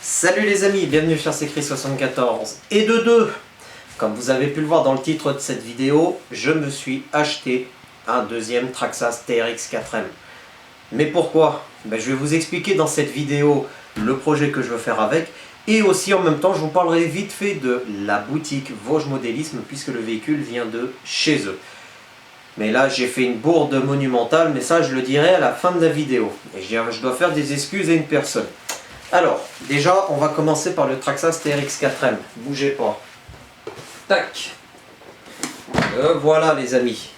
Salut les amis, bienvenue sur Secret74 et de 2. Comme vous avez pu le voir dans le titre de cette vidéo, je me suis acheté un deuxième Traxxas TRX 4M. Mais pourquoi? Je vais vous expliquer dans cette vidéo le projet que je veux faire avec, et aussi en même temps je vous parlerai vite fait de la boutique Vosges Modélisme puisque le véhicule vient de chez eux. Mais là j'ai fait une bourde monumentale, mais ça je le dirai à la fin de la vidéo. Et je dois faire des excuses à une personne. Alors, déjà on va commencer par le Traxxas TRX 4M. Bougez pas. Tac. Voilà les amis.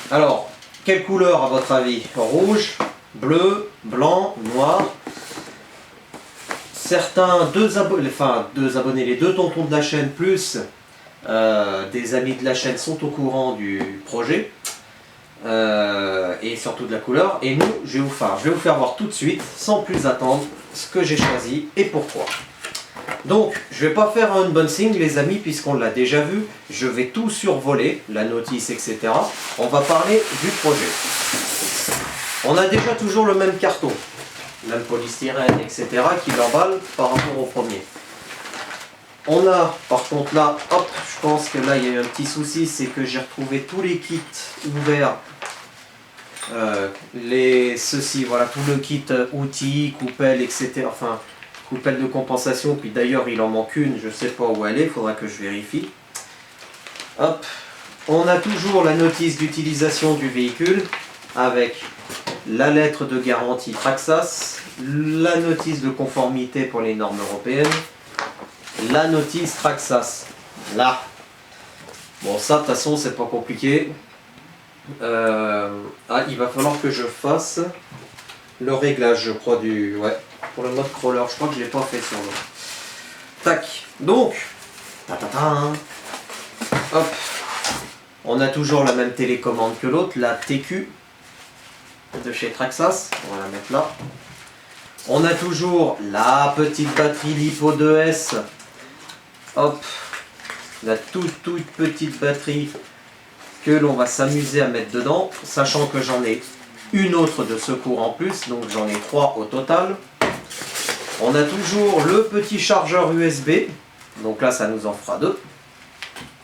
Alors, quelle couleur à votre avis? Rouge, bleu, blanc, noir. Certains, deux abonnés, les deux tontons de la chaîne plus des amis de la chaîne sont au courant du projet et surtout de la couleur. Et nous, je vais vous faire voir tout de suite, sans plus attendre, ce que j'ai choisi et pourquoi. Donc, je ne vais pas faire un unboxing les amis, puisqu'on l'a déjà vu. Je vais tout survoler, la notice, etc. On va parler du projet. On a déjà toujours le même carton, même polystyrène, etc. qui l'emballe par rapport au premier. On a, par contre là, hop, je pense que là il y a eu un petit souci, c'est que j'ai retrouvé tous les kits ouverts. Voilà, tout le kit outils, coupelle, etc. Enfin, coupelle de compensation, puis d'ailleurs il en manque une, je ne sais pas où elle est, il faudra que je vérifie. Hop, on a toujours la notice d'utilisation du véhicule, avec la lettre de garantie Traxxas, la notice de conformité pour les normes européennes, la notice Traxxas, là. Bon, ça de toute façon c'est pas compliqué. Il va falloir que je fasse le réglage, je crois, pour le mode crawler. Je crois que je l'ai pas fait sur le. Tac. Donc, hop, on a toujours la même télécommande que l'autre, la TQ de chez Traxxas. On va la mettre là. On a toujours la petite batterie LiPo 2S. Hop, la toute petite batterie que l'on va s'amuser à mettre dedans, sachant que j'en ai une autre de secours en plus, donc j'en ai 3 au total. On a toujours le petit chargeur USB, donc là ça nous en fera 2.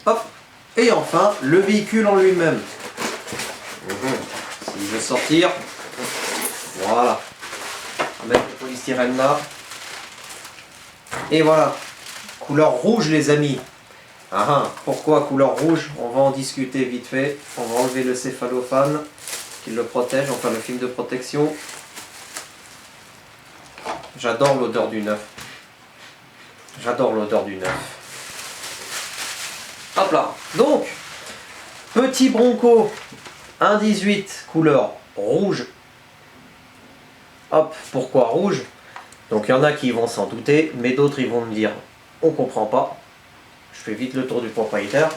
Hop, et enfin le véhicule en lui-même. S'il veut sortir, voilà. On va mettre le polystyrène là. Et voilà, couleur rouge les amis. Pourquoi couleur rouge? On va en discuter vite fait. On va enlever le céphalophane qui le protège, enfin le film de protection. J'adore l'odeur du neuf. J'adore l'odeur du neuf. Hop là. Donc, petit Bronco 1.18 couleur rouge. Hop, pourquoi rouge? Donc il y en a qui vont s'en douter, mais d'autres ils vont me dire on comprend pas. Je fais vite le tour du propriétaire.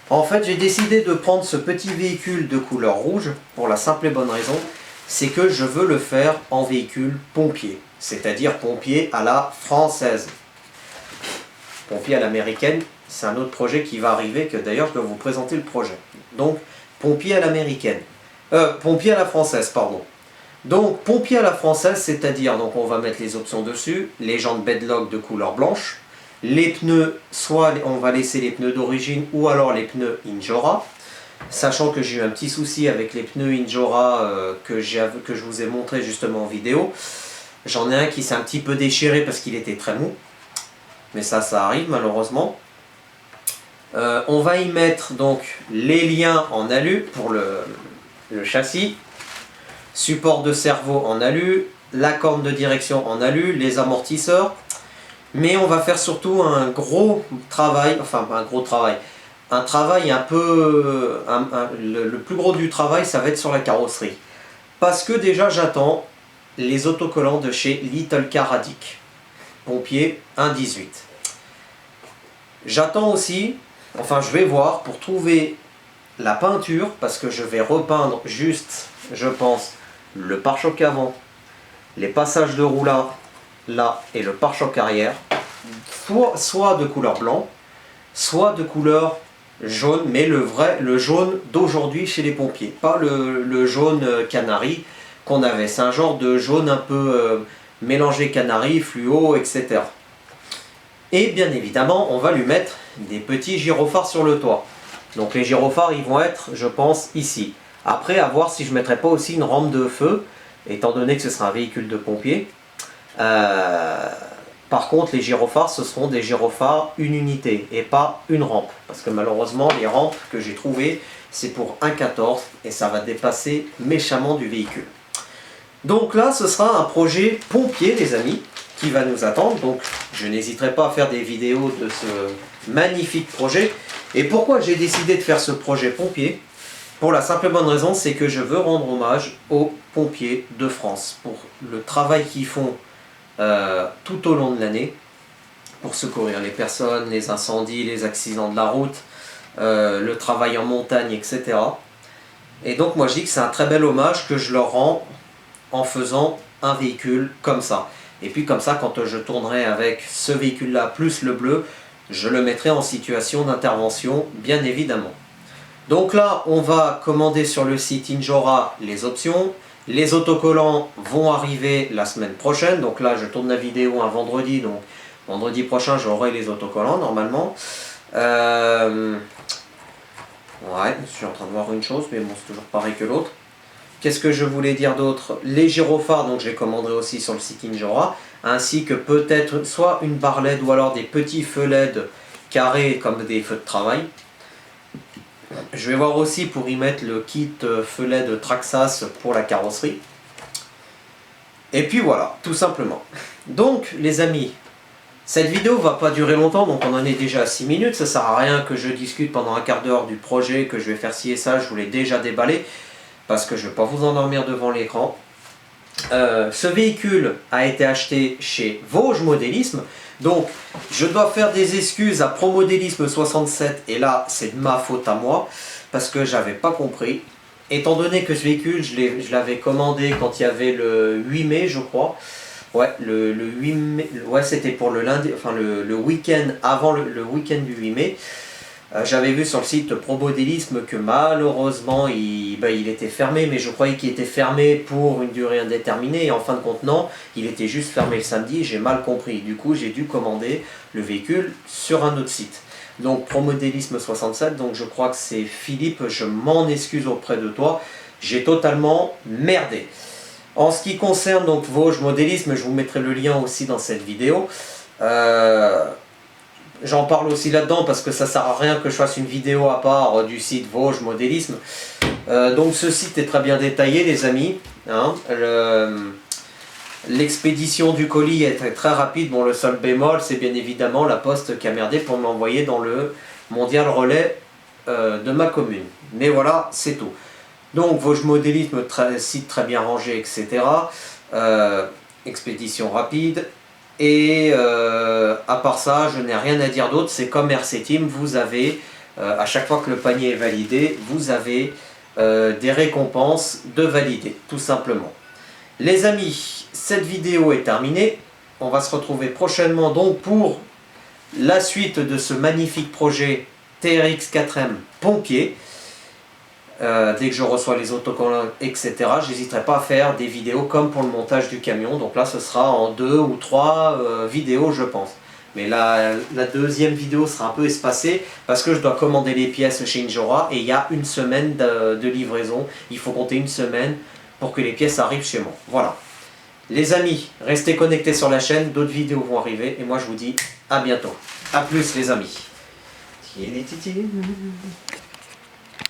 En fait, j'ai décidé de prendre ce petit véhicule de couleur rouge pour la simple et bonne raison, c'est que je veux le faire en véhicule pompier, c'est-à-dire pompier à la française. Pompier à l'américaine, c'est un autre projet qui va arriver, que d'ailleurs je dois vous présenter le projet. Donc, pompier à l'américaine. Pompier à la française, pardon. Donc, pompier à la française, c'est-à-dire, donc on va mettre les options dessus, les jantes Bedlock de couleur blanche. Les pneus, soit on va laisser les pneus d'origine ou alors les pneus Injora. Sachant que j'ai eu un petit souci avec les pneus Injora que je vous ai montré justement en vidéo. J'en ai un qui s'est un petit peu déchiré parce qu'il était très mou. Mais ça arrive malheureusement. On va y mettre donc les liens en alu pour le châssis. Support de cerveau en alu. La corne de direction en alu. Les amortisseurs. Mais on va faire surtout un gros travail, enfin un gros travail, un travail un peu, le plus gros du travail ça va être sur la carrosserie. Parce que déjà j'attends les autocollants de chez Little Car Radic, pompier 1.18. J'attends aussi, enfin je vais voir pour trouver la peinture, parce que je vais repeindre juste, je pense, le pare-choc avant, les passages de roulage, là et le pare-choc arrière, soit de couleur blanc, soit de couleur jaune, mais le jaune d'aujourd'hui chez les pompiers, pas le jaune canari qu'on avait. C'est un genre de jaune un peu mélanger canari, fluo, etc. Et bien évidemment, on va lui mettre des petits gyrophares sur le toit. Donc les gyrophares, ils vont être, je pense, ici. Après, à voir si je ne mettrai pas aussi une rampe de feu, étant donné que ce sera un véhicule de pompier. Par contre, les gyrophares, ce seront des gyrophares une unité et pas une rampe. Parce que malheureusement, les rampes que j'ai trouvées, c'est pour 1,14 et ça va dépasser méchamment du véhicule. Donc là, ce sera un projet pompier, les amis, qui va nous attendre. Donc, je n'hésiterai pas à faire des vidéos de ce magnifique projet. Et pourquoi j'ai décidé de faire ce projet pompier? Pour la simple et bonne raison, c'est que je veux rendre hommage aux pompiers de France pour le travail qu'ils font tout au long de l'année pour secourir les personnes, les incendies, les accidents de la route, le travail en montagne, etc. Et donc moi je dis que c'est un très bel hommage que je leur rends en faisant un véhicule comme ça. Et puis comme ça, quand je tournerai avec ce véhicule-là plus le bleu, je le mettrai en situation d'intervention, bien évidemment. Donc là, on va commander sur le site Injora les options. Les autocollants vont arriver la semaine prochaine. Donc là, je tourne la vidéo un vendredi. Donc vendredi prochain, j'aurai les autocollants normalement. Ouais, je suis en train de voir une chose, mais bon, c'est toujours pareil que l'autre. Qu'est-ce que je voulais dire d'autre? Les gyrophares, donc je les commanderai aussi sur le site Injora. Ainsi que peut-être soit une barre LED ou alors des petits feux LED carrés comme des feux de travail. Je vais voir aussi pour y mettre le kit feu LED Traxxas pour la carrosserie. Et puis voilà, tout simplement. Donc les amis, cette vidéo va pas durer longtemps, donc on en est déjà à 6 minutes. Ça sert à rien que je discute pendant un quart d'heure du projet, que je vais faire ci et ça, je vous l'ai déjà déballé. Parce que je ne vais pas vous endormir devant l'écran. Ce véhicule a été acheté chez Vosges Modélisme. Donc, je dois faire des excuses à Pro Modélisme 67. Et là, c'est de ma faute à moi. Parce que j'avais pas compris. Étant donné que ce véhicule, je l'avais commandé quand il y avait le 8 mai, je crois. Ouais, le 8 mai. Ouais, c'était pour le lundi. Enfin, le week-end avant le week-end du 8 mai. J'avais vu sur le site Pro Modélisme que malheureusement il était fermé, mais je croyais qu'il était fermé pour une durée indéterminée et en fin de compte non, il était juste fermé le samedi, j'ai mal compris. Du coup j'ai dû commander le véhicule sur un autre site. Donc Pro Modélisme 67, donc je crois que c'est Philippe, je m'en excuse auprès de toi, j'ai totalement merdé. En ce qui concerne donc Vosges Modélisme, je vous mettrai le lien aussi dans cette vidéo. J'en parle aussi là-dedans parce que ça sert à rien que je fasse une vidéo à part du site Vosges Modélisme. Donc ce site est très bien détaillé les amis. Hein. L'expédition du colis est très rapide. Bon, le seul bémol c'est bien évidemment la poste qui a merdé pour m'envoyer dans le mondial relais de ma commune. Mais voilà, c'est tout. Donc Vosges Modélisme, site très bien rangé, etc. Expédition rapide. Et à part ça, je n'ai rien à dire d'autre. C'est comme RC Team, vous avez, à chaque fois que le panier est validé, vous avez des récompenses de valider, tout simplement. Les amis, cette vidéo est terminée. On va se retrouver prochainement donc pour la suite de ce magnifique projet TRX 4M pompier. Dès que je reçois les autocollants, etc., j'hésiterai pas à faire des vidéos comme pour le montage du camion. Donc là, ce sera en 2 ou 3 vidéos, je pense. Mais la deuxième vidéo sera un peu espacée parce que je dois commander les pièces chez Injora et il y a une semaine de livraison. Il faut compter une semaine pour que les pièces arrivent chez moi. Voilà. Les amis, restez connectés sur la chaîne. D'autres vidéos vont arriver et moi, je vous dis à bientôt. A plus les amis.